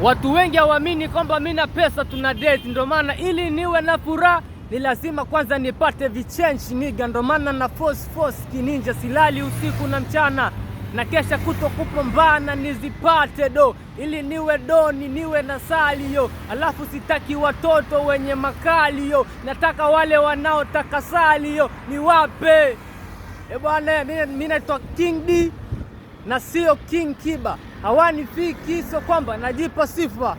Watu wengi hawaamini kwamba mimi na pesa tuna date, ndio maana ili niwe na furaha ni lazima kwanza nipate vichenchi niga, ndio maana na force kininja, silali usiku na mchana na kesha kutokupambana nizipate do, ili niwe doni niwe na sali yo. Alafu sitaki watoto wenye makali yo, nataka wale wanaotaka sali yo niwape. Bwana, mimi naitwa King D na sio King Kiba. Hawanifiki, sio kwamba najipa sifa.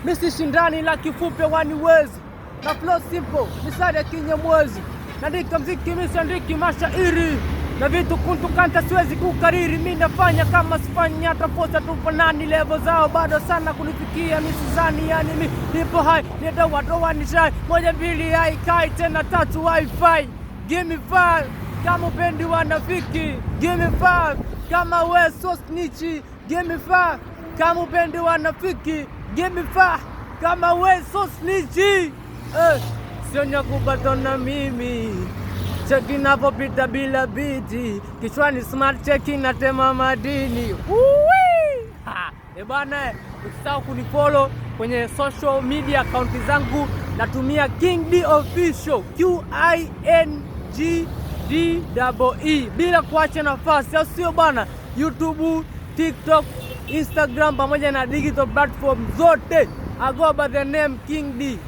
Mimi si shindani la kifupi waniwezi. Na flow simple, misari ya Kinyamwezi. Naandika mziki mimi siandiki mashairi. Na vitu kuntu kanta siwezi kukariri. Mimi nafanya kama sifanya hata posa tufanani. Level zao bado sana kunifikia misizani. Yani mimi nipo high, nidawa ni shy. 1 2 haikai tena 3 wifi. Give me 5 kama upendi wanafiki. Give me 5 kama we so snitchy. Give me 5 kama upendi wanafiki. Give me 5 kama we so snitchy. Sio nyakubato na mimi. Cheki napopita bila biti. Kichwani smart cheki na tema madini. Bwana, usisahau kunifollow kwenye social media account zangu. Natumia King D Official, QINGDEE, bila kuacha nafasi, au sio bwana? YouTube, TikTok, Instagram pamoja na digital platform zote I go by the name King D.